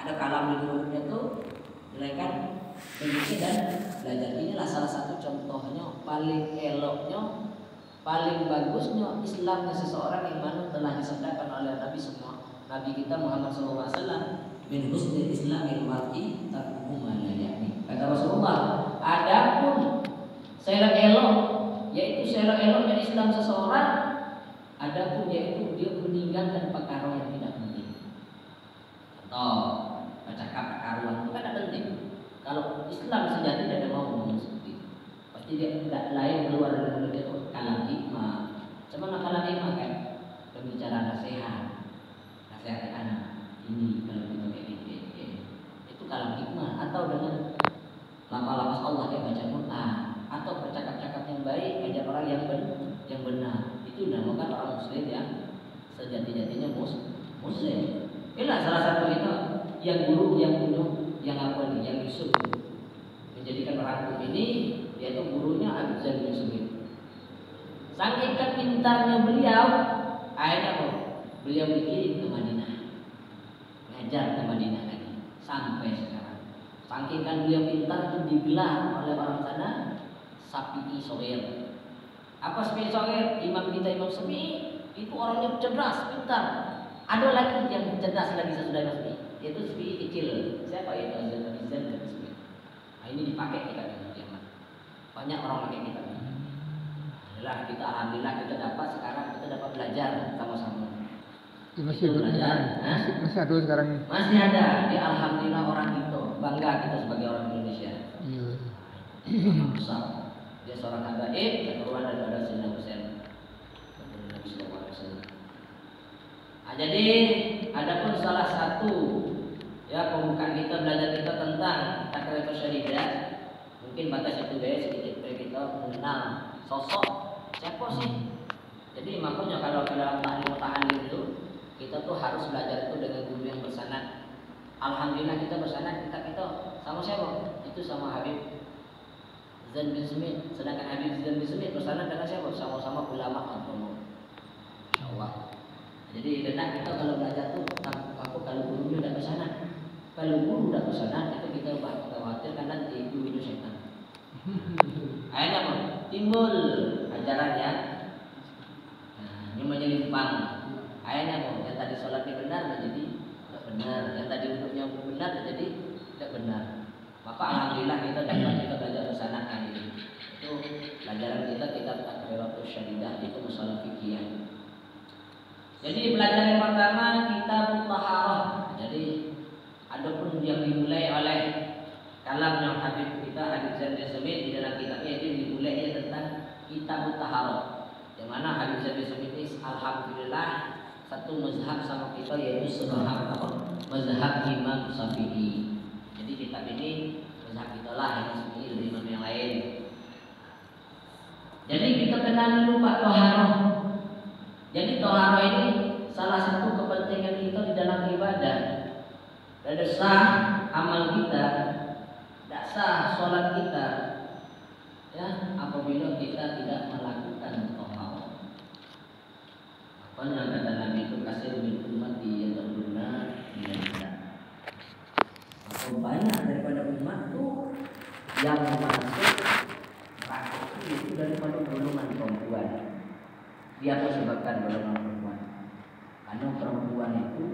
ada kalam di mulutnya tuh jelaikan begitu dan belajar. Inilah salah satu contohnya paling eloknya, paling bagusnya Islamnya seseorang yang mana telah disabdakan oleh Nabi semua, Nabi kita Muhammad SAW, min husnil islamil mar'i tarkuhu ma la ya'ni. Kata Rasulullah, adapun selok-elok, yaitu selok-eloknya Islam seseorang, adapun yaitu dia meninggalkan perkara yang tidak penting. Contoh, bercakap perkaruan itu kan tidak penting. Kalau Islam sejati tidak mau ngomong seperti itu. Pasti dia tidak lain keluar dari mulut dia itu kalam hikmah. Cuman kalam hikmah kan berbicara nasihat anak. Ini kalau kita kayak gini, itu kalam hikmah. Atau dengan lafaz Allah yang baca Quran, atau bercakap-cakap yang baik, ajak orang yang benar. Itu dinamakan orang muslim yang sejati-jatinya muslim. Inilah salah satu kita yang guru yang punya yang apa nih, yang Yusuf menjadikan orang ini, yaitu gurunya Habib Zain bin Sumit. Saking pintarnya beliau, akhirnya beliau dikirim ke Madinah, ngajar ke Madinah lagi sampai sekarang. Saking beliau pintar itu digelar oleh orang sana Safi'i Sohair. Apa Safi'i Sohair? Imam kita Imam Syafi'i itu orangnya cerdas, pintar. Ada lagi yang cerdas lagi sesudah Imam Syafi'i, yaitu Syafi'i kecil. Siapa itu? Zain bin Sumit. Nah, ini dipakai kita di zaman. Banyak orang pakai kita. Kita alhamdulillah kita dapat sekarang, kita dapat belajar sama-sama. Masih belajar. Masih ada sekarang. Masih ada. Ya alhamdulillah orang itu bangga kita sebagai orang Indonesia. Iya. Besar. Dia seorang habaib, keturunan daripada Sayyidina Husain. Nabi sallallahu alaihi wasallam. Nah, jadi adapun salah satu ya pembukaan kita belajar kita tentang takrifus syariah, mungkin batas itu deh sedikit kita mengenal sosok siapa sih. Jadi makanya kalau dalam ta'lim itu kita tuh harus belajar itu dengan guru yang bersanad. Alhamdulillah kita bersanad, kita sama siapa? Itu sama Habib Zain bin Sumit. Sedangkan Habib Zain bin Sumit bersanad dengan siapa? Sama-sama ulama agama. Insyaallah. Jadi benar kita kalau belajar tuh aku kalau gurunya udah bersanad. Kalau guru udah bersanad itu kita khawatir kan nanti itu setan. Akhirnya timbul ajaran yang menyimpang. Akhirnya yang tadi sholatnya benar menjadi tidak benar, yang tadi duduknya benar menjadi tidak benar. Maka alhamdulillah kita belajar bersana kali ini. Itu pelajaran kita takrifus syariah, itu masalah fikih. Jadi pelajaran yang pertama kita mutahharah. Jadi adapun yang dimulai oleh kalamnya Habib kita Habib Zain bin Sumit di dalam kitabnya itu dimulai tentang kitab mutahharah. Yang mana Habib Zain bin Sumit ini alhamdulillah satu mazhab sama kita, yaitu mazhab Imam Syafi'i. Jadi kitab ini mazhab kita lah yang Syafi'i dari imam yang lain. Jadi kita kenal dulu Pak Toharoh. Jadi Toharoh ini salah satu kepentingan kita di dalam ibadah. Ada sah amal kita, tidak sah sholat kita, ya apabila kita tidak melakukan toharoh. Makanya kata Nabi itu kasih min ummati yadkhuluna jannah. Maka banyak daripada umat itu yang masuk neraka itu daripada golongan perempuan. Dia sebabkan golongan perempuan. Karena perempuan itu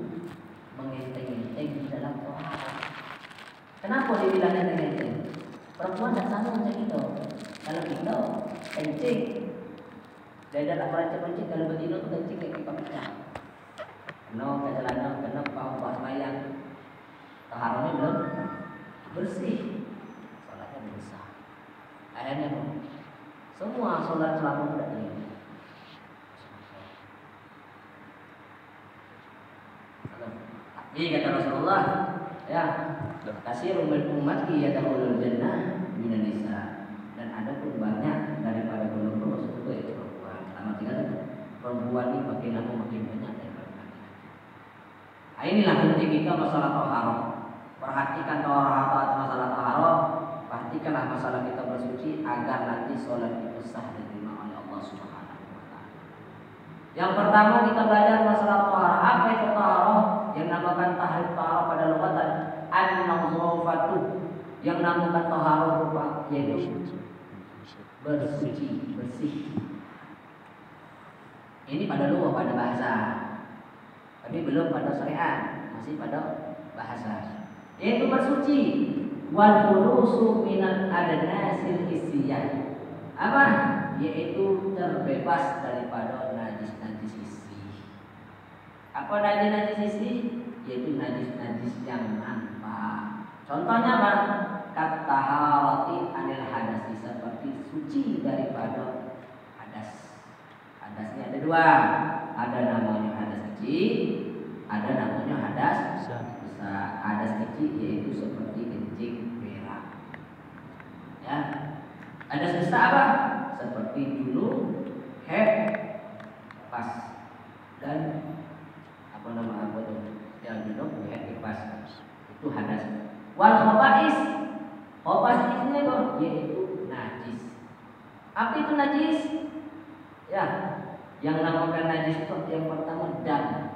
mengenteng-enteng di dalam toharoh. Kenapa dibilang enteng-enteng? Perempuan tidak sama macam itu. Kalau kita kencing, dari dalam rancang-rancang kalau betina itu kencing kayak kita pecah. No, kecelana, kena pas mayang. Taharanya belum bersih, sholatnya besar. Akhirnya semua sholat selama tidak terima. Ini kata Rasulullah, ya kasih umat yadkhulul jannah minan nisa, dan ada pun banyak daripada golongan maksud itu perempuan. Sama tinggal perempuan ini makin lama makin banyak daripada laki-laki. Nah, inilah penting kita masalah taharah. Perhatikan masalah taharah, perhatikanlah masalah kita bersuci agar nanti sholat kita sah diterima oleh Allah Subhanahu wa taala. Yang pertama kita belajar masalah taharah. Apa itu taharah? yang namakan taharah pada lugatan an-nazafatu, yang namakan taharah yaitu bersuci, bersih. Ini pada lugah, pada bahasa. Tapi belum pada syariat, masih pada bahasa. Yaitu bersuci. Wal khulusu minal adnasil hissiyah. Apa? Yaitu terbebas daripada najis-najis hissi. Apa najis-najis hissi? Yaitu najis-najis yang nampak. Contohnya apa? Kataharati anil hadasi, seperti suci daripada hadas. Hadasnya ada dua. Ada namanya hadas kecil, ada namanya hadas besar. Hadas kecil yaitu seperti kencing berak. Ya. Hadas besar apa? Seperti dulu head pas dan apa tuh? Yang dulu head pas. Itu hadas. Wal khaba'is. Khaba'is ini apa? Yaitu najis. Apa itu najis? Ya, yang namakan najis itu yang pertama darah.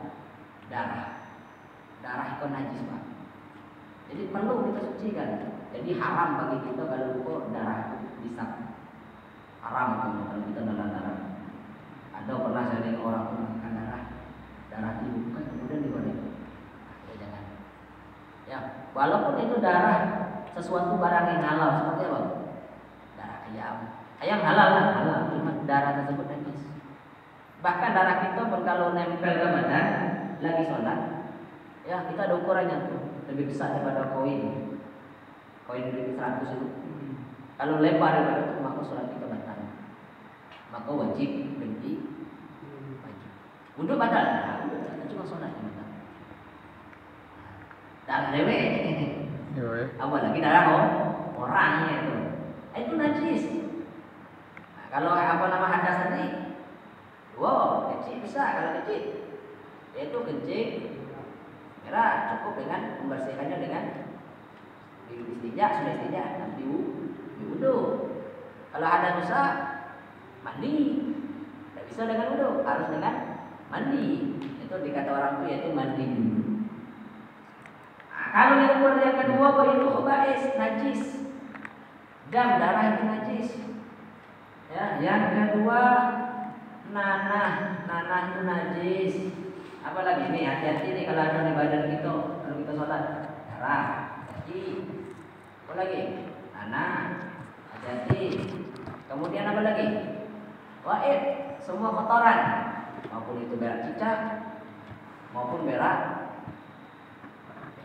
Darah itu najis, Pak. Jadi perlu kita sucikan. Jadi haram bagi kita kalau kok darah bisa haram kalau kita darah. Ada pernah saya lihat orang makan darah ibu kan kemudian digoreng. Ya jangan. Ya, walaupun itu darah sesuatu barang yang halal seperti apa? Darah ayam. Ayam halal lah, halal. Cuma darah tersebut najis. Bahkan darah kita pun kalau nempel ke badan lagi sholat, ya kita ada ukurannya tuh, lebih besar daripada koin 100 itu. Kalau lebar daripada itu maka sholat kita batal. Maka wajib ganti baju. Wudhu batal, kita cuma sholat yang batal. Darah dewe, apalagi darah orangnya itu najis. Nah, kalau hadas tadi, wow, kecil bisa. Kalau kecil, yaitu kencing merah cukup dengan membersihkannya dengan istinja, sudah istinja, nanti wudhu. Kalau hadas besar, mandi. Tidak bisa dengan wudhu, harus dengan mandi. Itu dikata orang tua yaitu mandi dulu. Nah, kalau yang kedua itu khaba'is, najis. Darah itu najis. Ya, yang kedua nanah itu najis. Apa lagi nih? Hati-hati nih kalau ada di badan kita, kalau kita sholat darah, hati. Apa lagi? Nanah, hati-hati. Kemudian apa lagi? Waid, semua kotoran, maupun itu berak cicak, maupun berak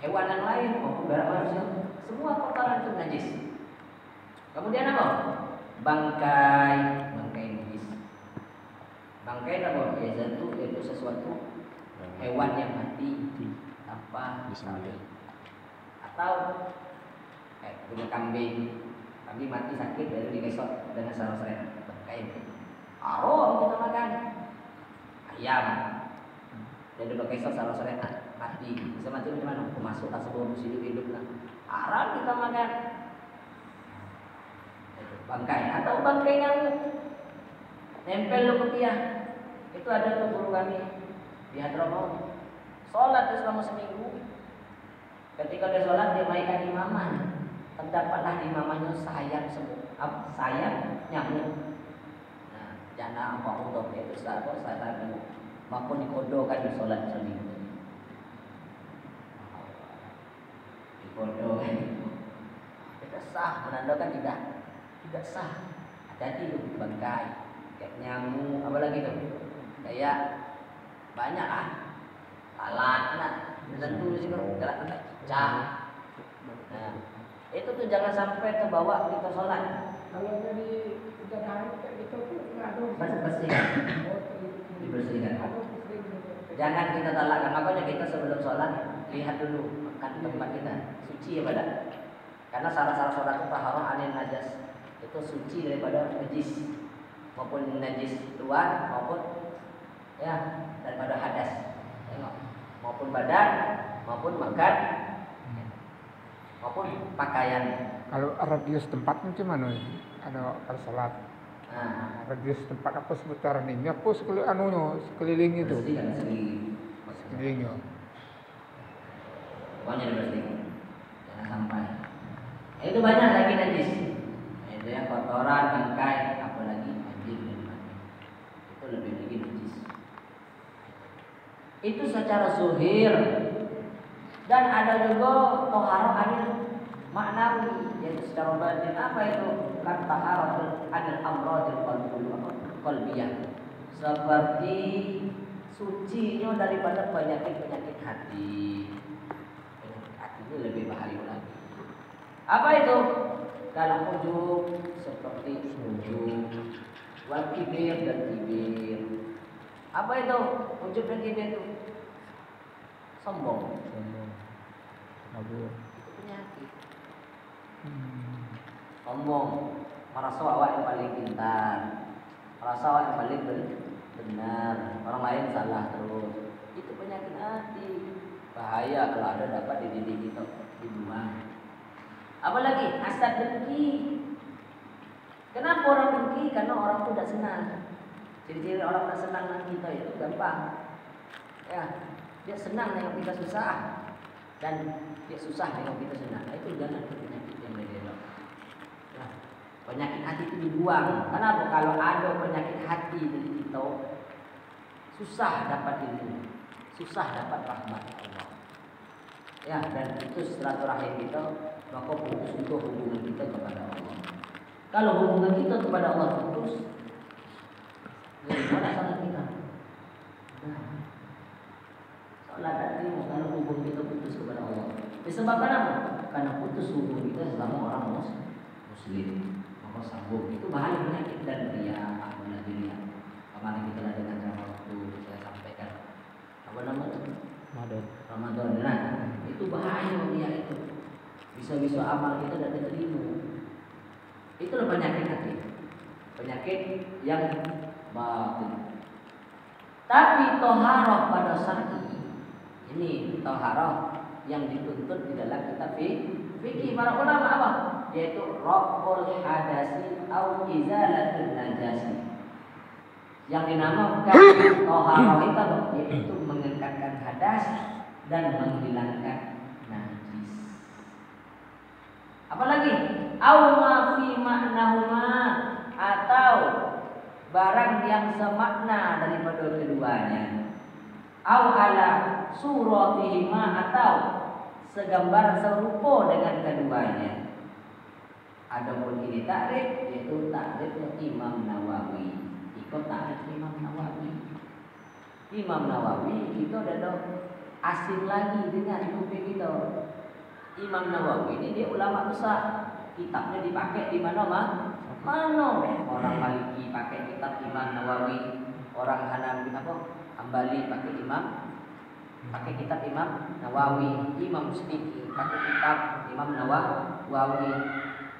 hewan yang lain, maupun berak manusia, semua kotoran itu najis. Kemudian apa? Bangkai najis. Bangkai apa? Yaitu sesuatu hewan yang mati tanpa disembelih. Atau punya kambing mati sakit lalu digesot dengan sarung seret. Bangkai. Haram kita makan. Ayam jadi digesot sarung seret mati. Bisa mati macam mana? Masuk tak sebelum hidup lah. Haram kita makan. Bangkai atau bangkai nyamuk nempel lo ke tiang. Itu ada tuh guru kami di Hadramaut. Sholat selama seminggu. Ketika dia sholat dia mainkan imamah. Terdapatlah imamahnya sayang semua. Sayang nyamuk. Nah, jana apa untuk itu saya maupun dikodokan di sholat seminggu. Dikodokan. Kita sah menandakan tidak sah. Hati-hati itu bangkai, kayak nyamuk, apa lagi tuh? Kayak banyak lalat, tentu sih kalau galak cicak. Nah, itu tuh jangan sampai terbawa kita sholat. Kalau dari kita tarik kayak gitu tuh nggak ada bersihkan, dibersihkan. Jangan kita talakkan, makanya kita sebelum sholat lihat dulu kan tempat kita suci ya pada. Karena syarat-syarat sholat itu taharah anil najas. Itu suci daripada najis, maupun najis luar maupun ya daripada hadas. Tengok, maupun badan maupun makan maupun pakaian. Kalau radius tempat macam mana? Ada kalau salat. Nah, radius tempat apa seputaran ini? Apa sekeliling itu? Sekelilingnya. pokoknya dibersihkan, jangan sampai. Itu banyak lagi najis. Itu yang kotoran, bingkai, apalagi anjing dan lain-lain. Itu lebih lagi najis. Itu secara zuhir. Dan ada juga toharoh adil maknawi, yaitu secara batin. Apa itu? Kan taharoh adil amrodil qalbiyah. Seperti sucinya daripada penyakit-penyakit hati. Penyakit hati itu lebih bahaya lagi. Apa itu? Dalam ujub seperti ujub, wal kibir dan kibir. Apa itu? Ujub dan kibir itu sombong. Mabuk. Itu penyakit. Sombong, merasa awak yang paling pintar, merasa awak yang paling benar, orang lain salah terus. Itu penyakit hati. Bahaya kalau ada dapat di diri kita dibuang. Apalagi hasad dengki. Kenapa orang dengki? Karena orang itu tidak senang. Ciri-ciri orang tidak senang dengan kita itu gampang. Ya, dia senang dengan kita susah dan dia susah dengan kita senang. Nah, itu jangan penyakit yang bergelok. Ya, penyakit hati itu dibuang. Kenapa? Kalau ada penyakit hati dari kita, susah dapat ilmu, susah dapat rahmat Allah. Ya, dan itu silaturahim kita, maka putus juga hubungan kita kepada Allah. Kalau hubungan kita kepada Allah putus, ya mana salah kita? Nah, salah tadi kalau hubungan kita putus kepada Allah. Disebabkan apa? Karena putus hubungan kita sama orang Muslim. Maka sambung itu bahaya penyakit dan ria, apalagi ria. Kemarin kita dengan waktu saya sampaikan apa namanya? Ramadan. Nah, itu bahaya ria itu. Bisa-bisa amal kita tidak diterima. Itulah penyakit hati. Penyakit yang batin. Tapi toharoh pada syar'i ini toharoh yang dituntut di dalam kitab fikih para ulama apa? Yaitu raf'ul hadasi au izalatul najasi. Yang dinamakan toharoh itu yaitu mengangkatkan hadas dan menghilangkan najis. Apalagi au ma fi ma'nahuma atau barang yang semakna daripada keduanya. Au ala suratihima atau segambar serupa dengan keduanya. Adapun ini takrif yaitu takrifnya Imam Nawawi. Ikut takrif Imam Nawawi. Imam Nawawi itu adalah asing lagi dengan topik kita. Imam Nawawi ini dia ulama besar. Kitabnya dipakai di mana mana orang Maliki pakai kitab Imam Nawawi, orang Hambali pakai kitab Imam Nawawi, Imam Syafi'i pakai kitab Imam Nawawi.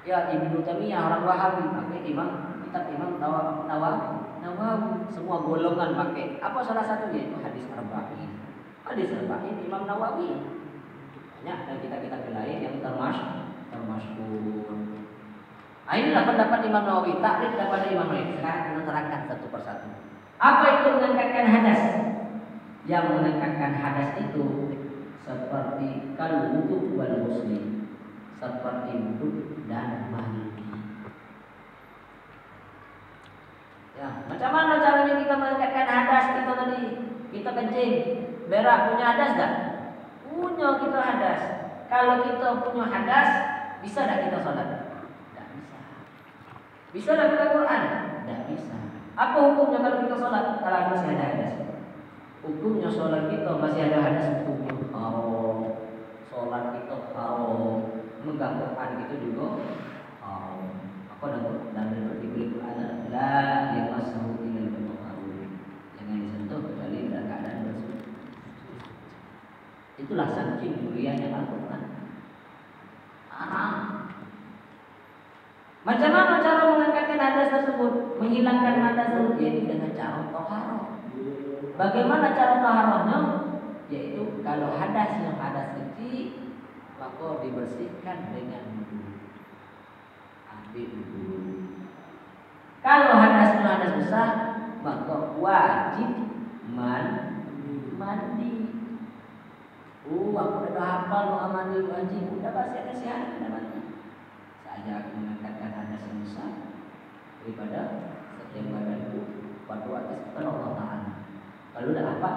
Ya Ibnu Taimiyah orang Wahabi pakai kitab Imam Nawawi. Semua golongan pakai. Apa salah satunya itu hadis arba'in. Hadis arba'in Imam Nawawi. Banyak dan kitab-kitab lain yang termasyhur. Inilah pendapat Imam Nawawi, takrif daripada Imam Nawawi. Sekarang kita terangkan satu persatu. Apa itu mengangkatkan hadas? Yang mengangkatkan hadas itu seperti kal wudu wal ghusli, seperti wudu dan mandi. Ya, macam mana caranya kita mengangkatkan hadas kita tadi? Kita kencing, berak punya hadas enggak? Punya kita hadas. Kalau kita punya hadas, bisa enggak kita salat? Enggak bisa. Bisa enggak kita Quran? Enggak bisa. Apa hukumnya kalau kita salat kalau masih ada hadas? Hukumnya salat kita masih ada hadas hukumnya haram. Salat kita haram. Memegang Quran itu juga haram. Apa dan diberi Quran la yamassahu illal mutahharun. Jangan disentuh kecuali dalam keadaan bersih. Itulah saking mulianya Al-Quran. Macam mana cara mengangkatkan hadas tersebut? Menghilangkan hadas tersebut yaitu dengan cara taharah. Bagaimana cara taharahnya? Yaitu kalau hadasnya hadas kecil, maka dibersihkan dengan wudu. Ambil wudu. Kalau hadasnya hadas besar, maka wajib mandi. Aku udah hafal doa mandi wajib, udah pasti ada syarat namanya. Saja aku mengangkatkan hadas yang besar daripada setiap badanku pada atas Allah Ta'ala. Kalau udah apa?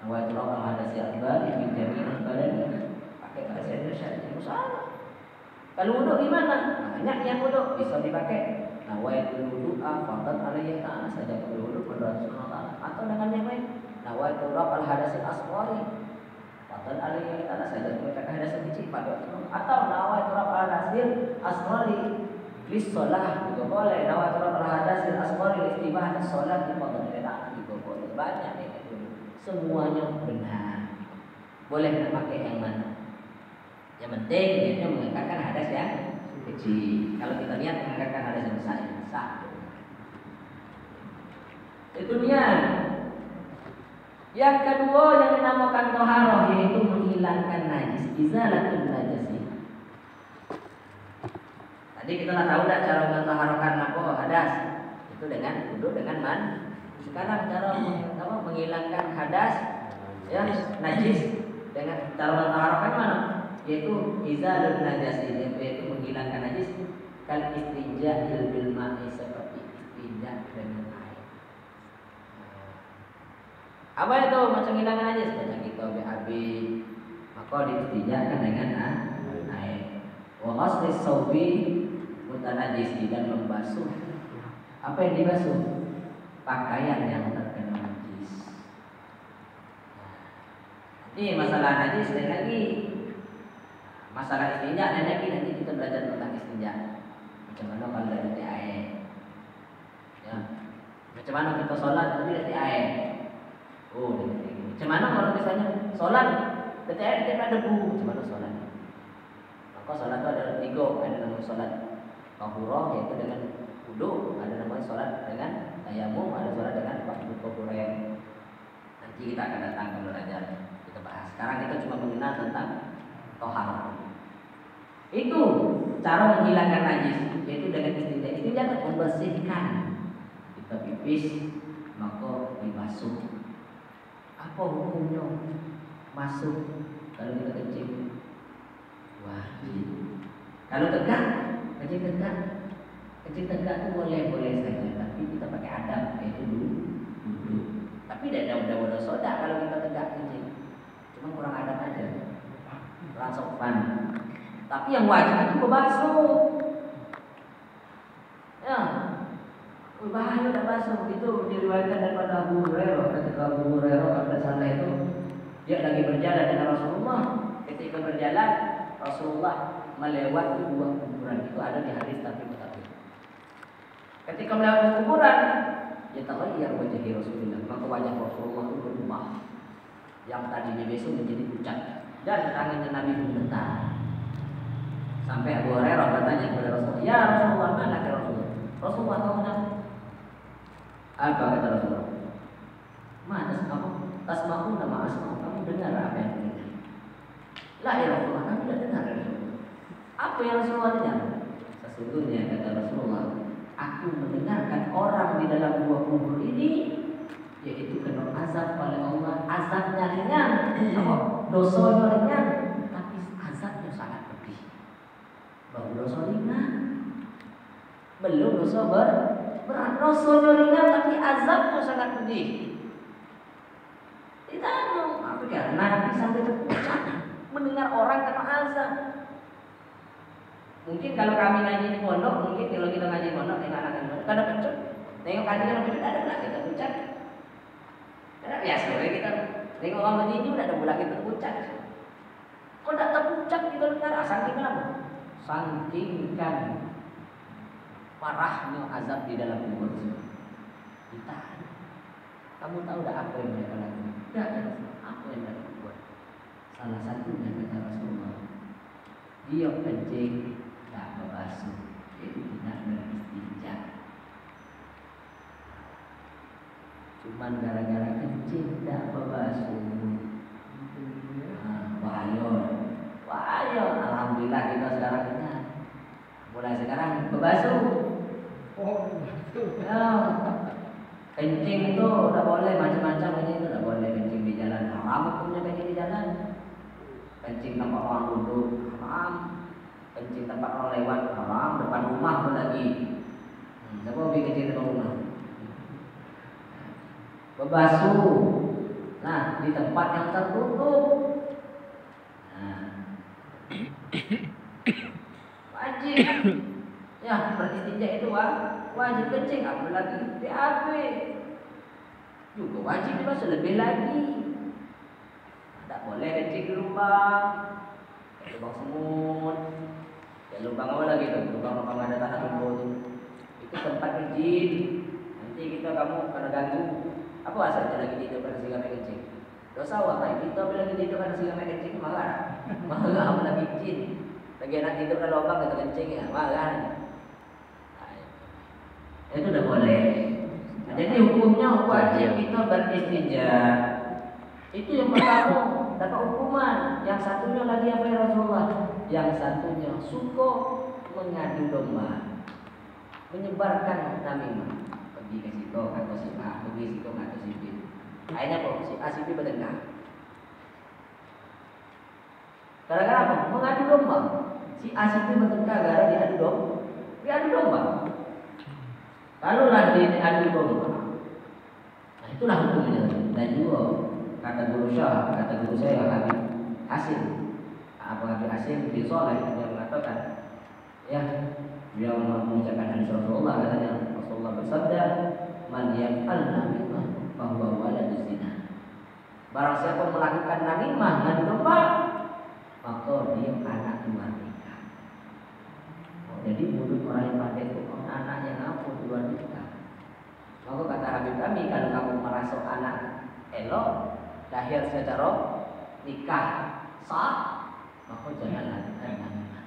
Nawaitu rafa'al hadasi akbar min jami'il badan, pakai bahasa Indonesia yang salah. Kalau wudu gimana? Banyak yang wudu bisa dipakai. Nawaitu wudu'a faqad alaihi ta'ala, saja kalau wudu pada Rasulullah. Atau dengan yang lain, nawaitu rafa'al hadasi asghari faqad alaihi ta'ala, saja mengucapkan hadas kecil pada Rasulullah. Atau nawaitu rafa'al hadasi asghari lis shalah juga boleh. Nawaitu rafa'al hadasi asghari lis istibahat shalah di faqad alaihi ta'ala juga boleh. Banyak nih. Semuanya benar. Boleh kita pakai yang mana? Yang penting dia mengangkatkan hadas yang kecil. Kalau kita lihat mengangkatkan hadas yang besar, yang besar. Itu dia. Yang kedua yang dinamakan toharoh, yaitu menghilangkan najis, izalatul najasi. Tadi kita tahu dah cara mentahharahkan apa hadas. Itu dengan wudu dengan mandi. Sekarang cara menghilangkan hadas ya najis dengan cara mentahharahkan mana? Yaitu izalul najasi, yaitu menghilangkan najis kal istinja bil ma'i, seperti istinja dengan air. Apa itu macam menghilangkan najis? Banyak kita BAB, maka diistinjakan dengan air. Wa ghaslis saubi mutanajjis, dan membasuh. Apa yang dibasuh? Pakaian yang terkena najis. Ini masalah najis dan lagi masalah istinja, dan lagi nanti kita belajar tentang istinja. Macam mana kalau dari air, ya. Macam mana kita sholat tapi dari air. Macam mana kalau misalnya sholat dari air tidak ada debu, macam mana sholat? Maka sholat itu ada tiga, ada namanya sholat tahurah, yaitu dengan wudu, ada namanya sholat dengan tayamum, ada sholat dengan waktu kuburan. Nanti kita akan datang ke belajar, kita bahas. Sekarang kita cuma mengenal tentang tohar. Itu cara menghilangkan najis, yaitu dengan istinja. Istinja kan membersihkan. Kita pipis, maka dibasuh. Apa hukumnya? Masuk kalau kita kencing wajib. Kalau tegak, kencing tegak. Kencing tegak itu boleh saja, tapi kita pakai adab, yaitu duduk. Tapi tidak ada soda kalau kita tegak kencing. Cuma kurang adab aja, kurang sopan. Tapi yang wajib itu berbasuh. Ya, bahaya udah basuh. Itu diriwayatkan daripada Abu Hurairah. Ketika Abu Hurairah pada saat itu dia lagi berjalan dengan Rasulullah. Ketika berjalan, Rasulullah melewati dua kuburan. Itu ada di hadis tapi mutawatir. Ketika melewati kuburan, dia taghayyar wajhi Rasulullah, maka wajah Rasulullah itu berubah. Yang tadinya besok menjadi pucat, dan tangannya Nabi bergetar. Sampai Abu Hurairah bertanya kepada Rasulullah, "Ya Rasulullah, mana ke Rasulullah?" Rasulullah tahu enggak? Apa kata Rasulullah? Mana kamu? Tasma'u nama asma', kamu dengar apa yang dengar? La ya Rasulullah, kami tidak dengar ya Rasulullah. Apa yang Rasulullah dengar? Sesungguhnya kata Rasulullah, aku mendengarkan orang di dalam dua kubur ini, yaitu kena azab oleh Allah. Azabnya ringan, dosanya ringan, tapi azabnya sangat pedih. Baru dosa ringan, belum dosa berat. Dosanya ringan tapi azabnya sangat pedih. Ditanya, apa ya? Nabi sampai terpucat mendengar orang kena azab. Mungkin kalau kami ngaji di pondok, mungkin kalau kita ngaji di pondok, tengok anak-anak kada pecut, tengok kaji yang pecut ada pula kita pucat. Karena biasa kita tengok orang begini udah ada pula kita pucat. Kok tak terpucat kita dengar? Saking kenapa? Saking kan parahnya azab di dalam kubur. Ditahan. Kamu tahu dah apa yang mereka lakukan? Tidak ada apa yang mereka buat. Salah satunya kata Rasulullah, dia kencing tak berbasuh, jadi tidak beristinja. Cuman gara-gara kencing tak berbasuh. Bahaya. Alhamdulillah kita sekarang ingat. Mulai sekarang berbasuh. Ya. Kencing itu tidak boleh macam-macam, ini itu tidak boleh kencing di jalan. Haram hukumnya kencing di jalan. kencing tempat orang duduk haram, kencing tempat orang lewat haram, depan rumah pun lagi. Siapa hobi kencing depan rumah? Berbasuh, nah di tempat yang tertutup. Nah, wajib. Ya, beristinja itu wajib kencing, apalagi BAB. Juga wajib dibasuh lebih lagi. Tak boleh kencing di lubang, lubang semut. Ya lubang apa lagi tuh? Lubang ada tanah tumbuh tuh. Itu tempat izin. Nanti kamu kena ganggu. Apa asalnya lagi tidur pada si kami kencing? Dosa wahai kita bila lagi tidur pada si kami kencing marah. Marah lagi izin. Lagi anak tidur pada lubang kita kencing ya marah. Itu udah boleh. Jadi hukumnya wajib kita beristinja. Itu yang pertama dapat hukuman. Yang satunya lagi apa ya Rasulullah? Yang satunya suka mengadu domba, menyebarkan namimah. Pergi ke situ atau si A, pergi ke situ atau si B. Akhirnya kok si A si B bertengkar. Gara-gara apa? Mengadu domba. Si A si B bertengkar gara diadu domba. Diadu domba. Kalaulah diadu domba, nah itulah hukumnya. Dan juga kata guru saya Habib Hasim, Habib Hasim bin Soleh yang mengatakan, ya beliau mengucapkan hadis Rasulullah katanya, Rasulullah bersabda, man yaf'al namimah fahuwa waladuz zina. Barang siapa melakukan namimah ngadu domba, maka dia anak luar nikah. Jadi mulut orang yang pakai itu anak yang ngaku luar nikah. Maka kata Habib kami, kalau kamu merasa anak elok lahir secara nikah sah, maka jangan lakukan namimah.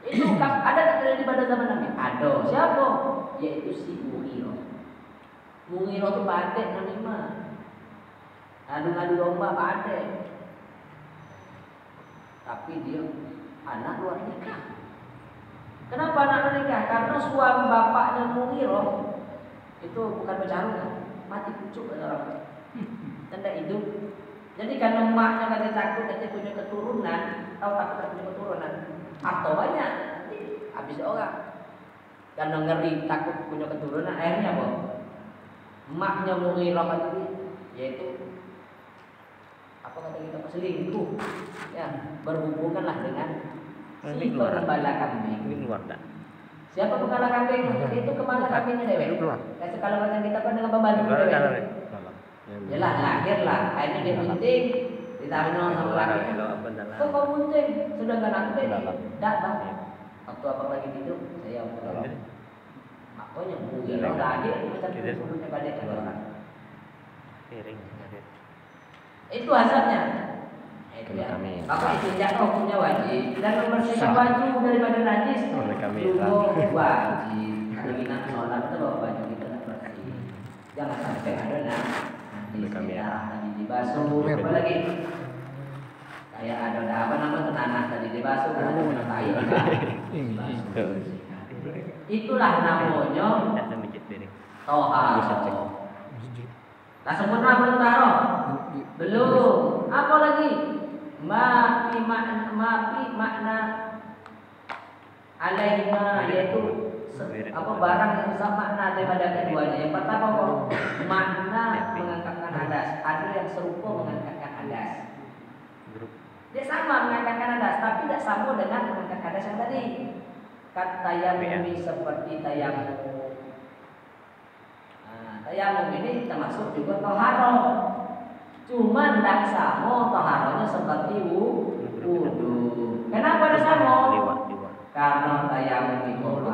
Itu ada tak terjadi pada zaman Nabi? Ada. Siapa? Yaitu si Mughirah. Mughirah itu patek namimah. Adu-adu domba patek. Tapi dia anak luar nikah. Kenapa anak luar nikah? Karena suami bapaknya Mughirah itu bukan pecarungan, mati pucuk kata orang. Tanda hidup. Jadi karena emaknya kata takut nanti punya keturunan, tahu takut punya keturunan, atau banyak nanti habis orang. Karena ngeri takut punya keturunan, akhirnya apa? Emaknya Mughirah itu yaitu apa kata kita selingkuh, ya berhubunganlah dengan si pengembala kambing. Siapa pengembala kambing? Itu kemana kambingnya dewek? Kayak kalau macam kita kan dengan pembantu dewek. Jelah lahirlah, akhirnya dia bunting, ditanya sama laki. Kok kau bunting? Sudah nggak nanti? Datang. Waktu apa lagi tidur? Saya pulang. Makanya Mughirah lahir macam punya badai orang. Itu asalnya. Maka itu jatuh hukumnya wajib dan membersihkan baju daripada najis juga wajib. Kalau kita sholat itu bawa baju kita bersih. Jangan sampai ada nanti darah tadi dibasuh. Apa lagi? Kayak ada apa namanya tanah tadi dibasuh dan tai. Itulah namanya tohar. Nah sempurna belum taruh? Belum. Apa lagi? Mafi makna alaihima, yaitu apa barang yang sama makna daripada keduanya. Yang pertama makna mengangkatkan hadas. Ada yang serupa mengangkatkan hadas. Dia sama mengangkatkan hadas, tapi tidak sama dengan mengangkat hadas yang tadi. Kata tayamum seperti tayamum. Tayamum ini termasuk juga toharoh. Cuma tidak sama toharohnya seperti wudu. Kenapa tidak sama? Karena tayamum itu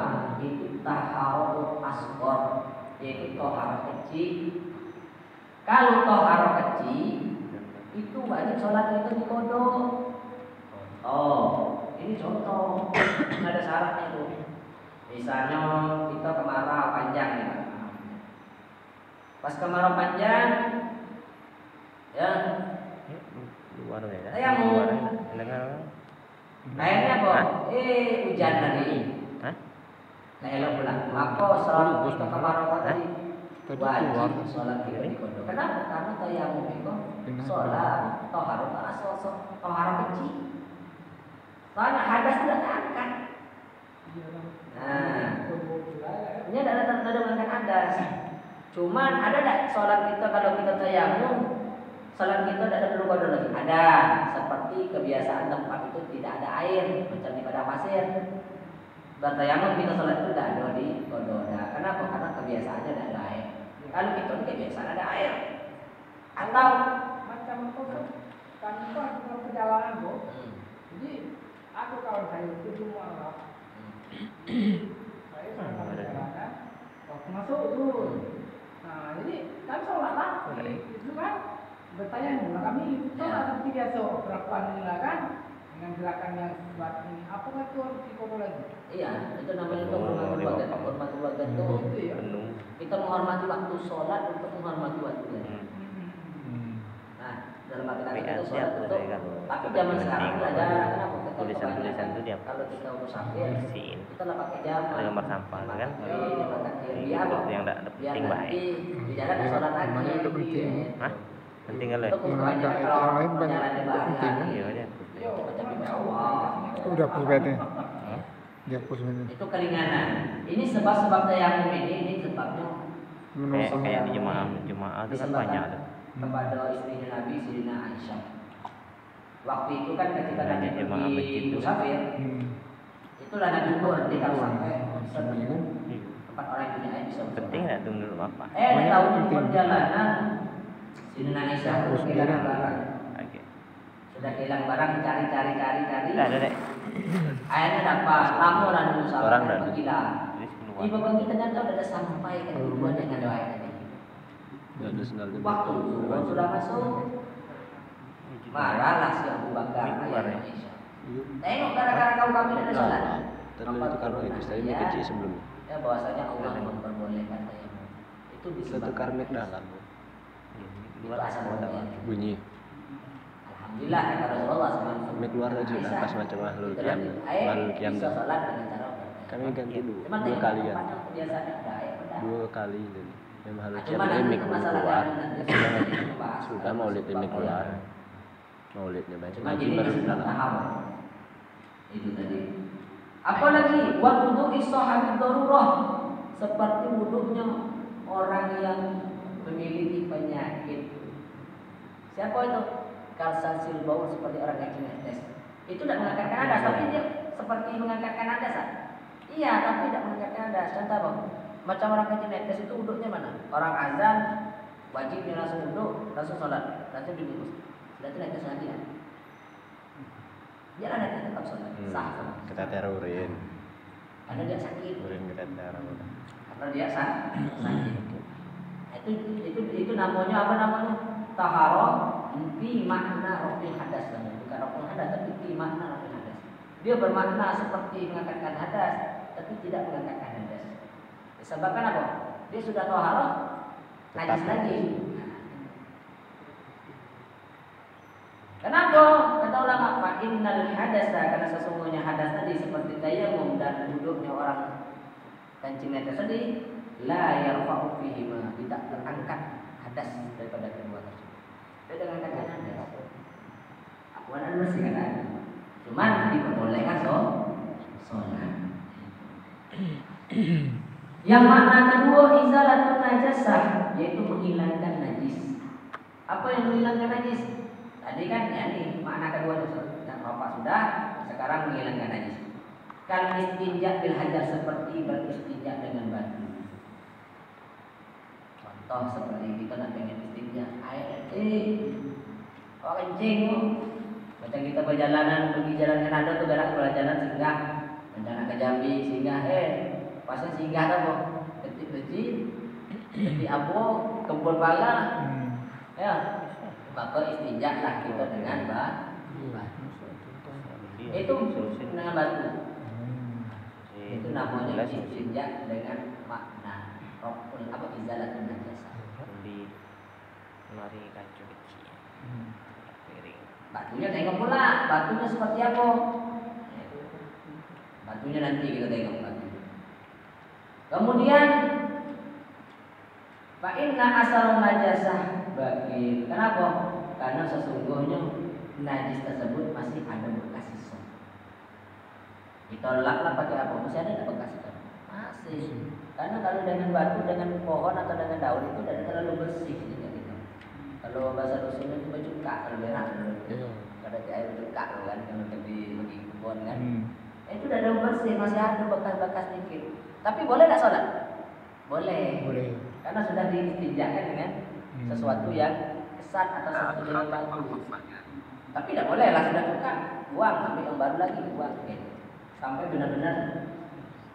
taharoh asghar, yaitu toharoh kecil. Kalau toharoh kecil itu wajib sholat itu di kodok. Oh, ini contoh. Ada syaratnya itu. Misalnya kita kemarau panjang ya. Pas kemarau panjang, ya, tayamum. Kayaknya kok, hujan hari ini. Nah, elok pula. Maka selalu kita kemarau tadi. Tadi keluar. wajib sholat kita di kodok. Kenapa? Karena tayamum itu sholat toharoh toharoh kecil. Soalnya hadas sudah terangkat. Nah, ini ada tanda mengangkat hadas. Cuman ada tak sholat kita kalau kita tayamum, sholat kita tidak ada perlu kodok lagi. Ada, seperti kebiasaan tempat itu tidak ada air, macam di padang pasir. Bertayamum kita sholat itu tidak ada di kodok. Kenapa? Karena kebiasaannya tidak ada air. Kalau kita ini kebiasaan ada air. Atau macam aku kan aku perjalanan bu. Jadi aku kawan saya itu semua Arab. Saya sama perjalanan waktu masuk itu. Nah jadi kan sholat lah. Itu kan bertanya dulu kami sholat seperti biasa berlakuan ini kan dengan gerakan yang buat ini. Apa kan tuh harus dikopo lagi? iya, itu namanya itu menghormati waktu itu. Penuh. Kita menghormati waktu sholat untuk menghormati waktunya. Nah, dalam arti kata itu sholat untuk. Tapi zaman sekarang itu ada kenapa? Tulisan-tulisan itu dia Kalau kita musafir, bersihin. kita lah pakai jam. Ada gambar sampah kan? Biar Itu yang tidak ada biar penting baik. nanti di jalan ada sholat lagi. Namanya itu penting. Hah? Penting kali. Untuk ukurannya Yang kalau lain banyak jalannya bahaya. penting, kan? Iya aja. Baca bima Allah. Udah pulpetnya. Dihapus ini. Itu keringanan. Ini sebab-sebab tayamum ini sebabnya Kayak di jemaah itu kan banyak tuh. kepada istrinya Nabi Sayyidina Aisyah. Waktu itu kan ketika Nabi Banyak jemaah masjid pergi itu. musafir, itulah Nabi berhenti kalau sampai Sebenarnya kan tempat orang yang punya air bisa bersolat. Penting nggak tuh menurut bapak? Di Banyak tahun di penting. perjalanan Sayyidina Aisyah itu Harus kehilangan jalan. barang. Oke. Sudah kehilangan barang, cari. Tidak ada deh. Akhirnya dapat laporan dulu Orang sampai dah. pergilah. Jadi keluar. Ibu pergi ternyata udah sampai ke tujuan dengan doa ini. Ada sendalnya. Waktu tujuan sudah masuk, marahlah si Abu Bakar Ini keluar ayah ya? Aisyah. Tengok gara-gara kami tidak ada sholat. Terlalu itu karbohidrat tadi Ya, kecil sebelumnya. ya bahwasanya Allah memperbolehkan tayamum. Itu Satu disebabkan karmek dalam itu asal mulanya. bunyi. Alhamdulillah kata Rasulullah SAW. Kami keluar aja udah pas macam ahlul Itu qiyam. air Ahlul qiyam bisa sholat dengan cara apa? kami ganti dulu Cuman dua tengok kali kan. tempatnya kebiasaannya ada air pada. Dua kali jadi. Memang ahlul qiyam Cuma ini nanti mik masalah keluar. jangan nanti bahas. Sudah maulid ini keluar. Maulidnya baik. Cuma Ngaji ini baru disebut dalam. tahap. Itu tadi. Apalagi wa wudu sahabi darurah, seperti wuduknya orang yang memiliki penyakit. Siapa itu? Kalsalsil baul, seperti orang yang diabetes. Itu tidak mengangkatkan hadas, tapi dia seperti mengangkatkan hadas. Iya, tapi tidak mengangkatkan hadas. Contoh apa? Macam orang yang diabetes itu wuduknya mana? Orang azan wajib dia langsung wuduk, langsung sholat, langsung dibungkus. Sudah itu netes lagi ya. Dia ada tetap sholat, sah sama. Kita terurin. Karena dia sakit, Urin kita teror. karena dia sakit. Itu namanya apa namanya? Taharoh fi makna rafil hadas, bukan rafil hadas tapi fi makna rafil hadas. Dia bermakna seperti mengangkatkan hadas, tapi tidak mengangkatkan hadas. Disebabkan apa? Dia sudah taharoh, najis lagi. Kenapa? Kata ulama, fa innal hadasa, karena sesungguhnya hadas tadi seperti tayamum dan duduknya orang kencing netes tadi, la yarfa'u fihi ma, tidak terangkat hadas daripada kedua tersebut. Dia mengangkatkan hadas. Akuan anu bersih kan? Cuman diperbolehkan sholat. Yang makna kedua izalatun najasah, yaitu menghilangkan najis. Apa yang menghilangkan najis? Tadi kan ya nih makna kedua dan bapak sudah, sekarang menghilangkan najis. Kal istinja bil hajar, seperti beristinja dengan batu. Contoh seperti kita nak pengen istinja air kok kencing macam kita perjalanan pergi jalan Kanada tuh galak jalan singgah rencana ke Jambi singgah pasnya singgah tuh ketik abo kebun pala ya maka istinja lah kita dengan batu itu dengan batu itu namanya istinja dengan makna rokul apa izalatun najasa Di lemari kacu kecil. Piring. batunya tengok pula batunya seperti apa batunya nanti kita tengok batunya. Kemudian Fa inna asal najasah bagi. Kenapa? Karena sesungguhnya najis tersebut masih ada bekas sisa. Ditolaklah pakai apa? Masih ada bekas sisa. Masih. Karena kalau dengan batu, dengan pohon atau dengan daun itu tidak terlalu bersih gitu. Kalau bahasa dusunnya itu bercuka, kalau berak. Ada air bercuka kan kalau di kebun kan. Itu udah ada bersih, masih ada bekas-bekas dikit. Tapi boleh nggak sholat? Boleh. Karena sudah ditinjakkan dengan sesuatu yang kesat atau sesuatu yang bagus. Tapi tidak boleh lah, sudah cuka, buang, ambil yang baru lagi, buang gitu. Sampai benar-benar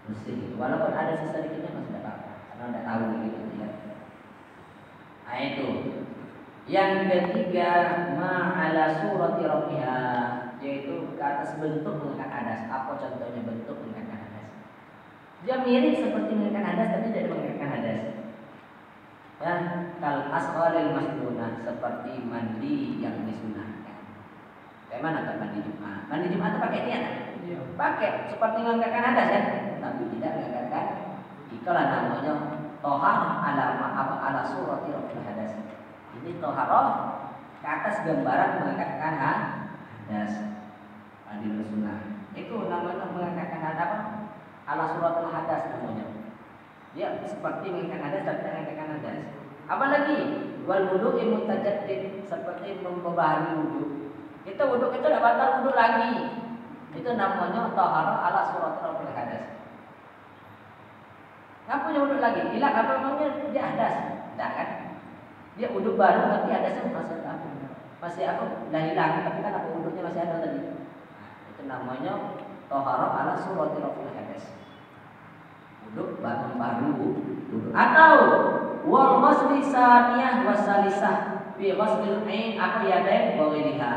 bersih. Walaupun ada sisa dikitnya masih tidak apa-apa, karena tidak tahu gitu ya. Nah itu. Yang ketiga, ma'ala surati rabbiha, yaitu ke atas bentuk mengangkat hadas. Apa contohnya bentuk mengangkat hadas? Dia mirip seperti mengangkat hadas tapi tidak mengangkat hadas. Ya, kal asqalil masnunah, seperti mandi yang disunahkan. Kayak mana kan mandi Jumat? Mandi Jumat itu pakai niat? Pakai seperti mengangkat hadas ya, tapi tidak mengangkat. Itulah namanya tohar ala surati rabbil hadas. Ini toharoh ke atas gambaran mengangkatkan hadas. Mandi bersunnah. Itu namanya mengangkatkan hadas apa? Ala suratul hadas namanya. Dia seperti mengangkatkan hadas tapi mengangkatkan hadas. Apalagi wal wudu mutajaddid, seperti memperbaharui wudu. Kita wudu itu tidak batal wudu lagi. Itu namanya toharoh ala suratul hadas. Nggak punya wudu lagi. Gila apa namanya dia hadas? Tidak kan? Dia wudhu baru tapi hadasnya masih aku udah hilang, tapi kan aku wudhunya masih ada tadi. Itu namanya toharoh ala surati rabbil hadas. Wudhu baru wudhu. Atau wal ghusli saniyah wasalisah fi ghuslil ain aqyadain wa ghairiha,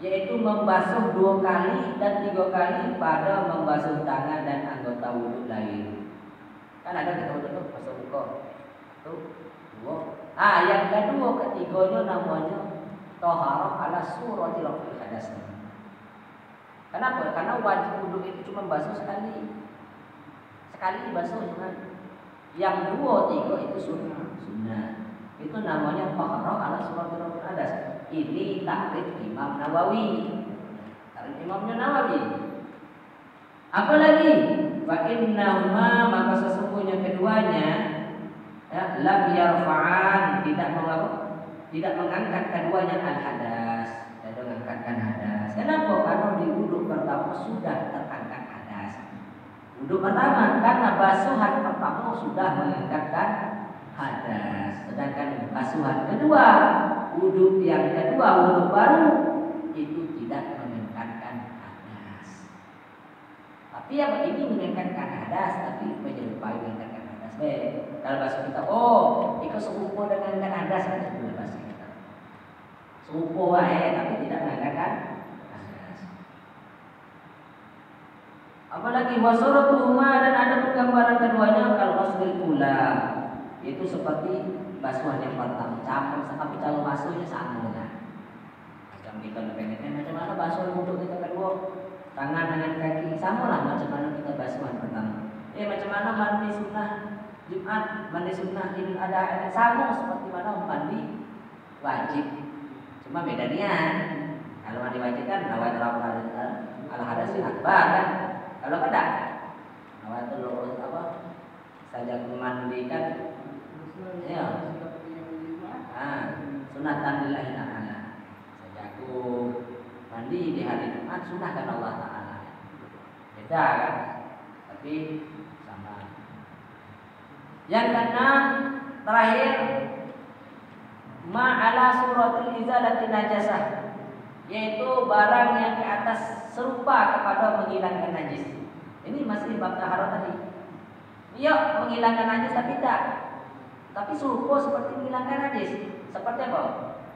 yaitu membasuh 2 kali dan 3 kali pada membasuh tangan dan anggota wudhu lain. Kan ada kita wudhu tuh basuh muka tuh. Yang kedua ketiganya namanya toharoh ala surati rabbil hadas. Kenapa? Karena wajib wudu itu cuma basuh sekali basuh kan. Yang 2, 3 itu sunnah. Itu namanya toharoh ala surati rabbil hadas. Ini takrif Imam Nawawi. Imamnya Nawawi. Apalagi fa innahuma, maka sesungguhnya keduanya ya, lam yarfa'an, tidak mengangkat keduanya al-hadas, tidak mengangkatkan hadas. Kenapa? Karena di wudhu pertama sudah terangkat hadas. Wudhu pertama karena basuhan pertama sudah mengangkatkan hadas. Sedangkan basuhan kedua, wudhu yang kedua, wudhu baru itu tidak mengangkatkan hadas. Tapi apa ini mengangkatkan hadas tapi menyerupai mengangkatkan hadas. Kalau bahasa kita, ikut serupa dengan hadas saja boleh bahasa kita. Serupa tapi tidak mengangkatkan hadas. Apalagi wasuratuhuma, dan ada penggambaran keduanya kalau wasfil ula, itu seperti basuhan yang pertama, tapi kalau basuhnya sama dengan macam kita pengen macam mana basuh untuk kita kedua, tangan dengan kaki sama lah macam mana kita basuhan pertama. Macam mana mandi sunnah Jumat, mandi sunnah Idul Adha sama seperti mana mandi wajib. Cuma beda niat. Kalau mandi wajib kan nawaitul ala hadasil akbar kan. Kalau tidak nawaitul saja memandikan ya. Sunatan lillahi ta'ala. Saja aku mandi di hari Jumat sunahkan Allah Ta'ala. Beda kan? Tapi yang keenam terakhir ma'ala suratul izalati najasah, yaitu barang yang ke atas serupa kepada menghilangkan najis. Ini masih bab taharah tadi. Iya, menghilangkan najis tapi tidak. Tapi serupa seperti menghilangkan najis. Seperti apa?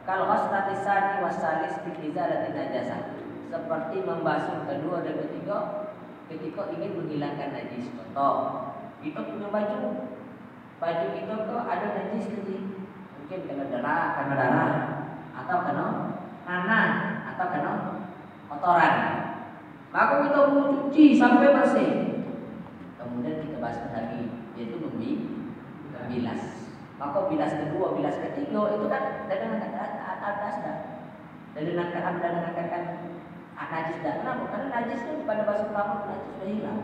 Kalau ghuslatis sani wasalis bi izalati najasah. Seperti membasuh kedua dan ketiga ketika ingin menghilangkan najis. Contoh, kita punya baju itu kok ada najis tadi, mungkin kena darah, atau kena nanah, atau kena kotoran. Maka kita mau cuci sampai bersih, kemudian kita basuh lagi, yaitu bilas. Maka bilas kedua, bilas ketiga itu kan dengan atas dah. Dan dengan katakan najis dah. Kenapa? Karena najis itu pada basuh pertama najis sudah hilang.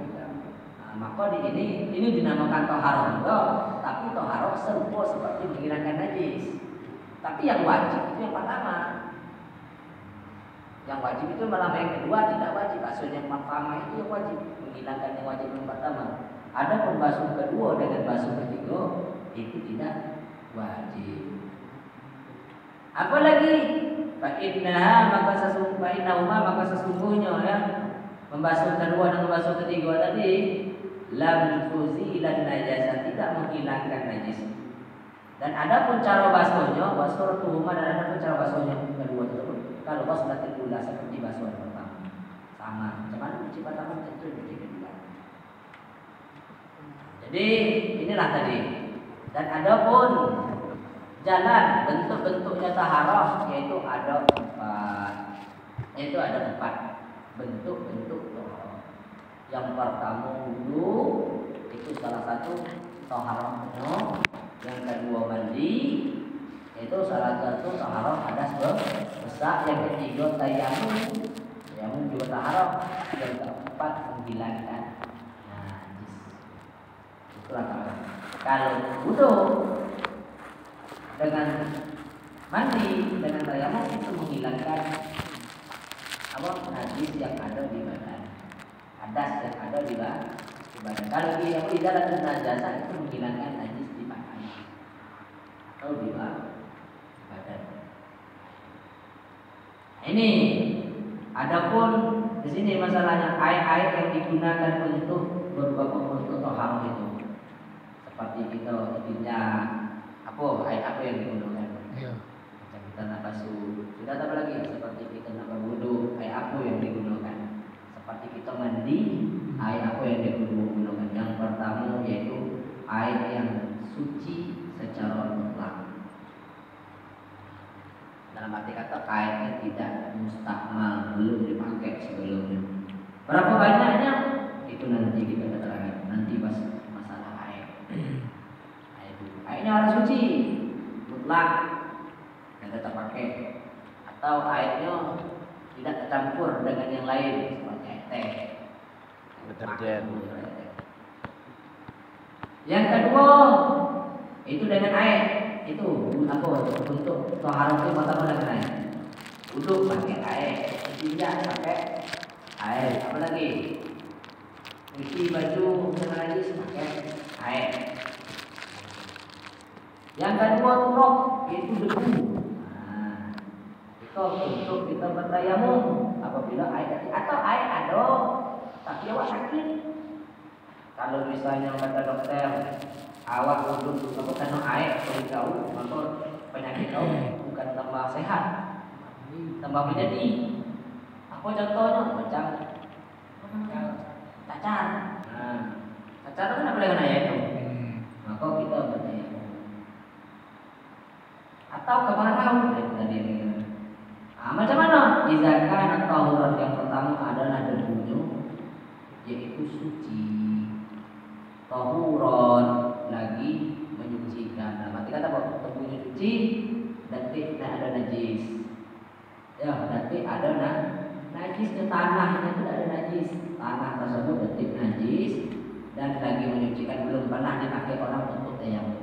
Nah, maka ini dinamakan toharoh juga, tapi toharoh serupa seperti menghilangkan najis. Tapi yang wajib itu yang pertama. Yang wajib itu malah yang kedua tidak wajib. Basuh yang pertama itu yang wajib, menghilangkan yang wajib yang pertama. Ada basuh kedua dengan basuh ketiga itu tidak wajib. Apalagi maka sesungguhnya ya membasuh kedua dan membasuh ketiga tadi lam tuzilan najasa, tidak menghilangkan najis. Dan ada pun cara basuhnya, basuh tuhuma, dan ada pun cara basuhnya kedua tersebut. Kalau basuh nanti pula seperti basuh yang pertama, sama. Macam mana cuci pertama tentu cuci kedua. Jadi inilah tadi. Dan ada pun jalan bentuk-bentuknya taharah, yaitu ada empat bentuk-bentuk taharah. Yang pertama wudu, itu salah satu taharahnya. Yang kedua mandi, itu salah satu taharah hadas besar. Yang ketiga tayamum juga taharah. Yang keempat menghilangkan najis. Itulah taharah. Kalau wudu dengan mandi dengan tayamum itu menghilangkan najis yang ada di badan, hadas yang ada di badan. Kalau dia tidak ada najasa itu menghilangkan najis di badan atau di badan. Ini adapun di sini masalahnya air yang digunakan untuk beberapa bentuk toharoh itu, seperti kita intinya air apa yang digunakan? Iya. Macam kita nak basuh, sudah apa lagi? Seperti kita nak berwudu, air apa yang digunakan? Seperti kita mandi, air apa yang digunakan? Yang pertama yaitu air yang suci secara mutlak. Dalam arti kata airnya tidak mustakmal, belum dipakai sebelumnya. Berapa banyaknya? Itu nanti kita terangkan. Nanti pas masalah air. Airnya harus suci, mutlak, dan tetap pakai. Atau airnya tidak tercampur dengan yang lain seperti air teh, Deterjen. Yang kedua itu dengan air. Itu untuk toharoh itu pertama dengan air. Wudu pakai air, istinja pakai air. Apa lagi? Cuci baju dengan najis pakai air. Yang kedua turok, yaitu debu. Nah, itu untuk kita bertayamum apabila air tadi atau air ada tapi awak sakit. Kalau misalnya kata dokter awak wudhu kamu kena air kalau tahu maka penyakit kau bukan tambah sehat, tambah menjadi. Apa contohnya? Macam cacar. Nah, cacar itu kenapa dengan air itu? Maka kita bertayamum. Atau kemarau tadi. Macam mana? Izakan atau yang pertama adalah debunya, yaitu suci. Tahuron lagi menyucikan. Nah, berarti kata bahwa debunya suci dan tidak ada najis. Ya, berarti ada najisnya, tanahnya tidak ada najis. Tanah tersebut detik najis dan lagi menyucikan, belum pernah dipakai orang untuk tayamum.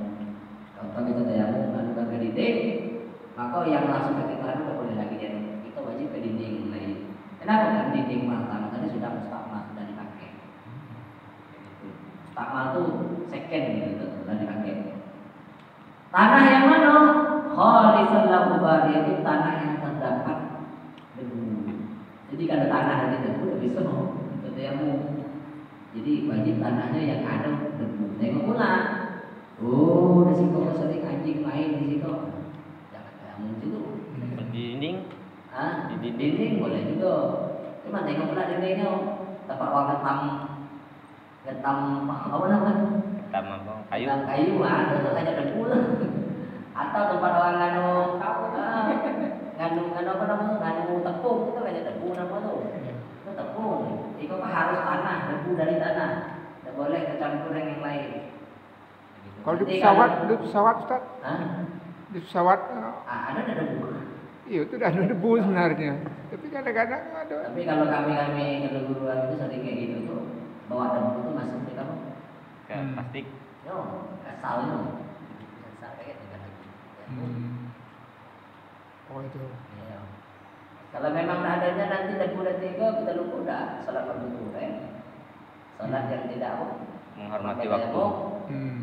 Kalau kita tayamum bukan ke dinding, maka yang langsung ke kita tidak boleh lagi dia. Kita wajib ke dinding yang lain. Kenapa? Kan dinding pertama tadi sudah mustakmal, sudah dipakai. Mustakmal itu second gitu, sudah dipakai. Tanah yang mana? Khalisan lahu bariyati, tanah yang terdapat debu. Jadi kalau tanah ada debu tidak bisa untuk tayamum. Jadi wajib tanahnya yang ada debu. Tengok pula. Oh, di situ sering anjing main di situ. Jangan tayamum situ. Di dinding? Di dinding boleh juga. Cuma tengok pula dindingnya. Tempat orang getam apa namanya? Getam apa? Kayu? Getam kayu itu hanya debu lah. Atau tempat orang nganu apa namanya? Nganu tepung itu hanya debu nama tuh. Itu tepung. Itu harus tanah, debu dari tanah. Tidak boleh kecampur dengan yang lain. Gitu. Kalau di Nanti pesawat Ustaz, Hah? di pesawat Ada debu. iya itu udah ada debu sebenarnya. Tapi kadang-kadang ada. Tapi kalau kami keguruan itu sering kayak gitu tuh, bawa debu tuh masuk di kamu. Kayak plastik. Yo, asalnya. Asal kayak gitu lagi. Oh itu. Iya. Kalau memang adanya nanti debu dan tiga kita lupa udah salat fardu kifayah. Salat yang tidak Menghormati pakai waktu. tayamum, Hmm.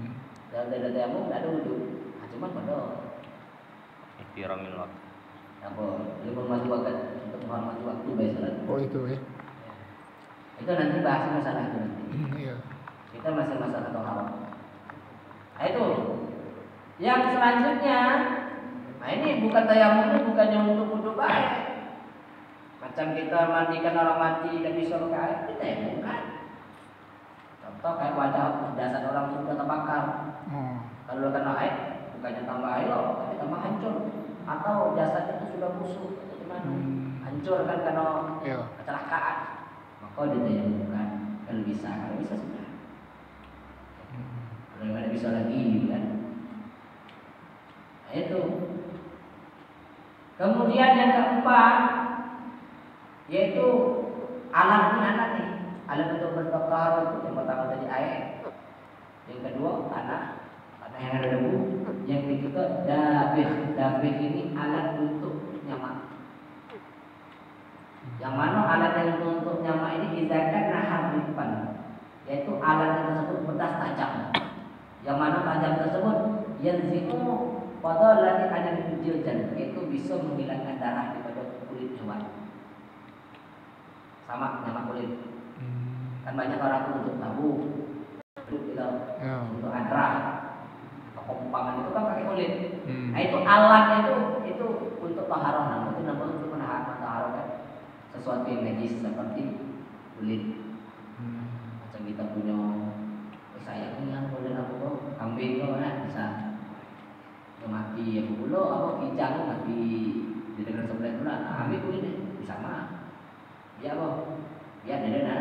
dan tidak tayamum tidak ada wudhu. Nah, cuma pada Ihtiramil waktu. apa menghormati waktu untuk menghormati waktu baik salat. Oh itu ya. Itu nanti bahas masalah itu nanti. Iya. Kita masih masalah toharoh. Nah itu. Yang selanjutnya, nah ini bukan tayamum, ini bukannya untuk wudhu baik. Macam kita mandikan orang mati dan bisa pakai air, itu tayamum kan. Contoh kayak wajah jasad orang sudah terbakar. Oh. Kalau kena air, bukannya tambah air loh, tapi tambah hancur. Atau jasad itu sudah busuk, atau gimana? Hancur kan karena Iya. kecelakaan. Maka ditayamumkan. Kalau bisa sudah. Kalau nggak bisa lagi, gitu kan? Nah, itu. Kemudian yang keempat, yaitu alat nih. Alat untuk bertohar itu yang pertama tadi air, yang kedua tanah yang ada debu, yang ketiga dabih ini alat untuk nyamak. Yang mana alat yang untuk nyamak ini izakan nahar lipan, yaitu alat tersebut pedas tajam. Yang mana tajam tersebut yanzimu pada lagi ada jildan, yaitu bisa menghilangkan darah daripada kulit hewan. Sama nyamak kulit. Kan banyak orang tuh untuk tabu, untuk adrah, kekompangan itu kan pakai kulit. Nah itu alatnya itu untuk taharah, namun itu namanya untuk menahan taharah kan sesuatu yang najis seperti kulit. Macam kita punya saya yang boleh apa kok kambing kok kan bisa mati ya bulu apa kijang mati di dekat sebelah itu lah. Ambil kulitnya bisa mah. Ya apa? Ya ada.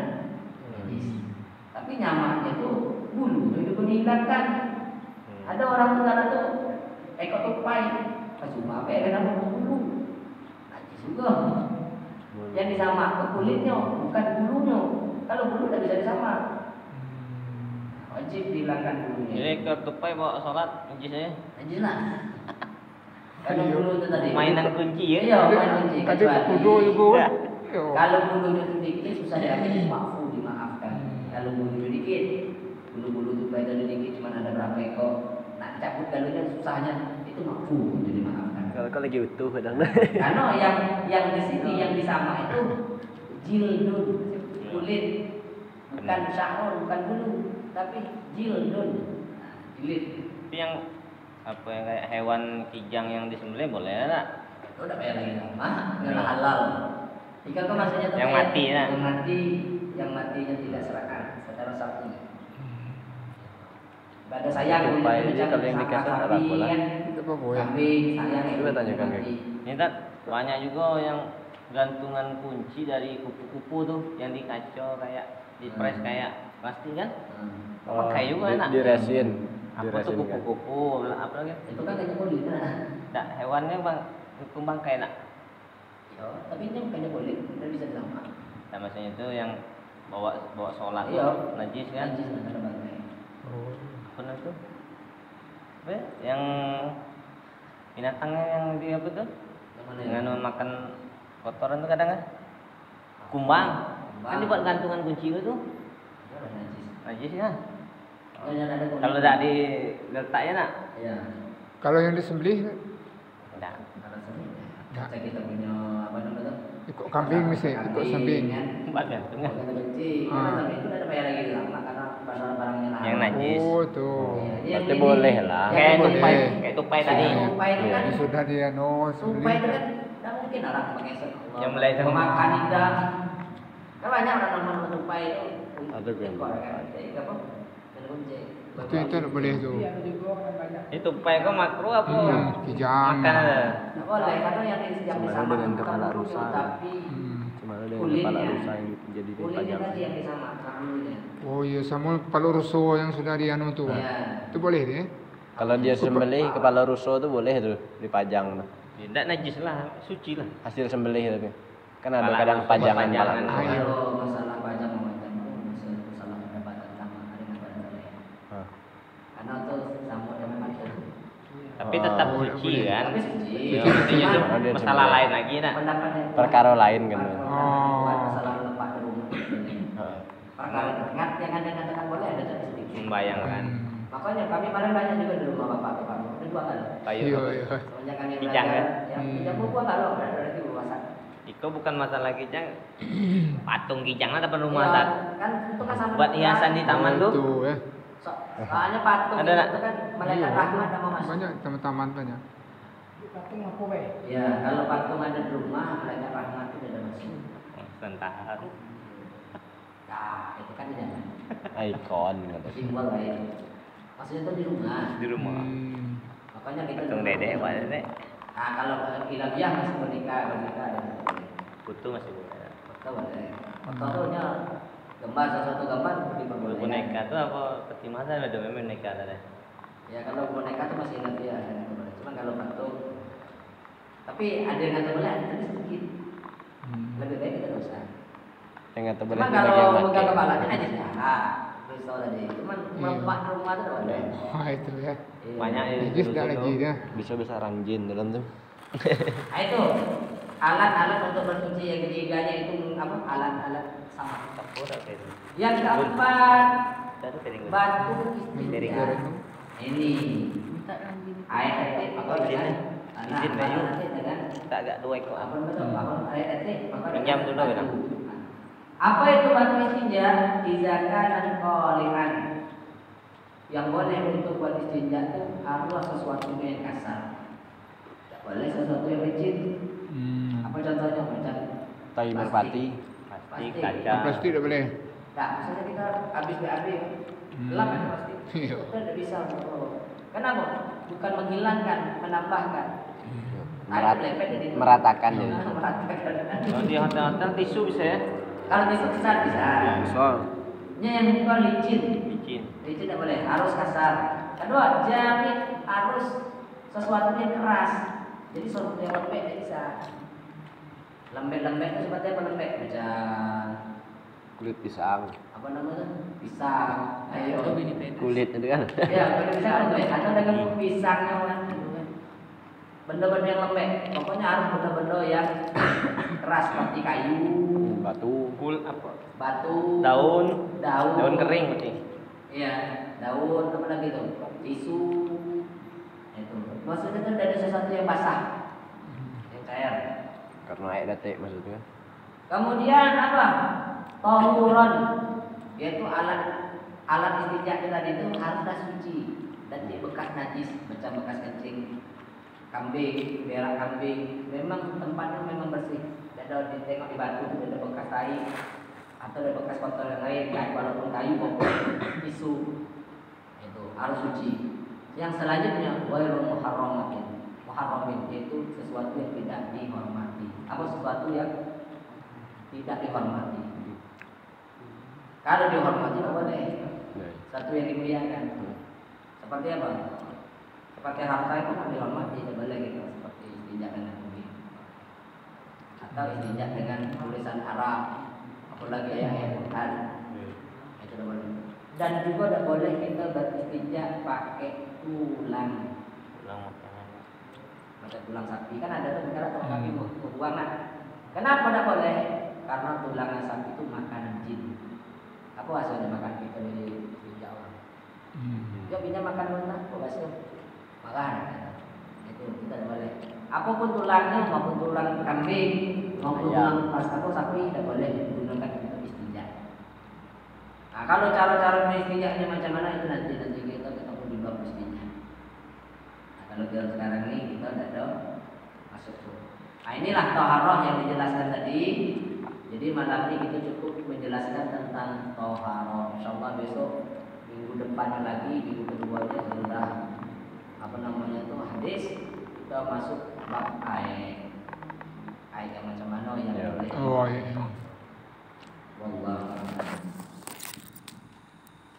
Tapi nyamaknya tuh bulu itu menghilangkan. Ada orang Tenggara tuh ekor tupai, cuma apa ya kenapa bulu? Najis juga. Yang disamak ke kulitnya bukan bulunya. Kalau bulu tidak bisa disamak. Wajib dihilangkan bulunya. Jadi ke tupai bawa sholat najis ya? Najis lah. Kalau bulu itu tadi Mainan kunci ya? Iya, mainan kunci. Tadi kudu juga. Kalau bulunya sedikit susah diambil, maaf dimaafkan. Kalau bulu sedikit, bulu-bulu tupai tadi sedikit cuma ada berapa ekor. Nak cabut galunya susahnya itu mafu jadi maafkan. Kalau lagi utuh kadang. Karena yang di sini yang disama itu jildun kulit, bukan sya'ur, bukan bulu, tapi jildun. Nah, jilid. Tapi yang apa yang kayak hewan kijang yang disembelih boleh enggak? Itu udah kayak lagi sama, nggak halal. Jika kau maksudnya Yang mati, nah. yang matinya tidak secara sakti. Pada sayang Tupai ini kalau yang dikasih tak laku lah. Itu apa boy? Kambing sayang Coba tanyakan mati. Ini tak banyak juga yang gantungan kunci dari kupu-kupu tuh yang dikacau kayak dipres kayak plastik kan? Pakai juga enak. Di resin. Apa tuh kupu-kupu? Apa lagi? Itu kan kayaknya kulit nah. Nah, hewannya bang kumbang kayak nak. Iya, tapi ini kayaknya kulit, tidak bisa disama. Nah, maksudnya itu yang bawa sholat Iya. najis kan? Najis ada bangkai. Oh. Apa itu? Apa ya? Yang binatangnya yang dia apa tuh? Yang mana ya? Dengan makan kotoran tuh kadang kan? Kumbang. Kan dibuat gantungan kunci itu tuh. Itu ada najis. Najis kan? Yang ada kulit. Kalau tidak diletaknya nak? Iya. Kalau yang disembelih Tidak. Kalau sering. Nggak. Saya kita punya apa namanya tuh? ikut kambing misalnya, ikut samping. Kan? Buat gantungan. Kita benci. Ah. Karena sampai itu ada bayar lagi lama karena barang-barangnya lama. Yang najis. Oh tuh. Iya, Berarti yang ini- boleh lah. yang Kayak ini- tupai, boleh. kayak tupai tadi. Tupai itu kan. Ini sudah dia no Tupai sembelih. itu kan tidak mungkin orang pakai Yang mulai sama- memakan indah. Kan banyak orang nama tupai itu. Ada gue. Ekor kan. Jadi apa? Dan kunci. Itu tidak boleh tuh. Iya, ada juga kan banyak. Ini tupai kok makro apa? Kijang. Makan ada. Tidak boleh karena yang Sebenarnya disama dengan bukan kepala bulu, rusa. tapi Hmm. Cuma Ada yang kulitnya. kepala rusa yang jadi Kulitnya dipajang. tadi yang disamakan dulunya. Oh iya, sama kepala rusuh yang sudah dianu tuh. Iya. Itu boleh deh. Kalau dia sembelih kepala rusa tuh boleh tuh dipajang tuh. Tidak najis lah, suci lah. Hasil sembelih tapi. Kan ada Kepala kadang rusa, pajangan pajangan. kepala rusa. Ayo. Kalau masalah pajak memajang itu masalah pendapatan sama dengan pendapatan. Hah. Karena itu sama dengan pajak. Tapi tetap Oh, suci boleh. kan. Tapi suci. Ya, intinya tuh Oh, dia masalah sembelih. lain lagi nak. Pendapatnya Perkara lain kan. Bukan masalah lepas di rumah. Heeh. Perkara ingat yang anda katakan boleh ada tapi sedikit. Membayangkan. Makanya kami kemarin banyak juga di rumah bapak ada dua kan. Kayu. Iya, iya. Semenjak kami Kijang, belajar, kan? yang kijang gua kalau ada lagi luasan. Iko bukan masalah kijang, patung kijang lah depan rumah Iya, tak. kan itu kan sama Buat hiasan di taman tuh. Itu ya. Soalnya patung Ada nak? itu kan malaikat rahmat sama mas. Banyak teman-teman banyak. Patung apa be? Ya kalau patung ada di rumah malaikat rahmat itu ada masuk. Sebentar. Nah itu kan di dalam. Ikon gitu. Simbol lain. Maksudnya itu di rumah. Di rumah. Makanya kita Patung dedek, pak dedek. Nah kalau ilamiah masih boneka ada. Putu masih boleh. Foto boleh. Fotonya gambar satu gambar Kalau boneka tuh apa peti masa ada memang boneka ada. Ya kalau boneka tuh masih ingat ya, ada yang boleh. Cuma kalau patung, tapi ada yang nggak boleh, ada tapi sedikit. Lebih baik kita nggak usah. Yang boleh Cuma di bagian kalau kaki. memegang kepalanya aja ya. Risau tadi. Cuman melompat rumah tuh boleh. Wah itu ya. Iya. Banyak ya. Najis dah lagi dia. Bisa ranjin dalam tuh. Nah itu alat-alat untuk bersuci yang ketiganya itu apa? Alat-alat sama. Kapur apa itu? Yang keempat Dari piring. batu Piring. istinja. Ini air etik Apa izin? Izin, Bayu. dengan Tak agak dua ekor. apa betul apa air etik Pinjam dulu, batu. ya. Apa itu batu istinja? Izakan dan qalian. Yang boleh untuk buat istinja itu harus sesuatu yang kasar. Tak boleh sesuatu yang licin. Apa contohnya macam Tai merpati. Plastik, Plastik. kaca. Plastik tak boleh. tak, misalnya kita habis BAB gelap kan pasti. Iya. Kita tidak bisa. Kenapa? Bukan menghilangkan, menambahkan. Ada lepet jadi Meratakan jadi. meratakan. Kalau di hotel-hotel tisu bisa ya? Kalau besok bisa. Soal Nya yang bukan licin. Licin. Licin tidak boleh, harus kasar. Kedua, jamin harus sesuatu yang keras. Jadi sesuatu yang lembek tidak bisa. Lembek-lembek itu seperti apa lembek? Macam kulit pisang. apa namanya? Pisang. Ayo. Kulit itu kan. Ya, kulit pisang lembek. Atau dengan pisangnya kan. Benda-benda yang lembek. Pokoknya harus benda-benda yang keras seperti kayu, Batu. Kul apa? batu, Daun. daun, Daun kering berarti. Iya, daun apa lagi tuh? Tisu. Itu. Maksudnya kan ada sesuatu yang basah, yang cair. Karena air detik maksudnya. Kemudian apa? Tahuron, yaitu alat istinja kita tadi itu haruslah suci dan tidak bekas najis, macam bekas kencing kambing, berak kambing. Memang tempatnya memang bersih. Tidak ada ditengok di batu, tidak ada bekas tai atau ada bekas kotor yang lain, kayu walaupun kayu maupun tisu. Itu harus suci. Yang selanjutnya wairul muharramin, yaitu sesuatu yang tidak dihormati. Apa sesuatu yang tidak dihormati? Kalau dihormati tidak boleh. Satu yang dimuliakan. Seperti apa? Seperti harta itu kan dihormati, tidak boleh gitu. Seperti istinja dengan bumi atau istinja dengan tulisan Arab, apalagi ayat-ayat Quran. Itu tidak boleh. Dan juga tidak boleh kita beristinja pakai tulang. Ulang makanan. Macam tulang sapi kan ada tuh negara tulang sapi buangan. Kenapa tidak boleh? Karena tulang sapi itu makanan jin. Apa hasilnya makan kita di Jawa? Dia punya makan mentah, apa hasil? Makan. Itu kita tidak boleh. Apapun tulangnya, maupun tulang kambing, maupun tulang sapi tidak boleh digunakan untuk istinja. Nah, kalau cara-cara beristinjanya macam mana itu nanti kita ketemu di bab istinja. Nah, kalau kita sekarang ini kita tidak ada masuk tuh. Nah, inilah toharoh yang dijelaskan tadi. Jadi malam ini kita cukup menjelaskan tentang toharoh. Insyaallah besok minggu depan lagi, minggu keduanya sudah apa namanya itu hadis, kita masuk bab air yang macam mana yang boleh. Oh iya.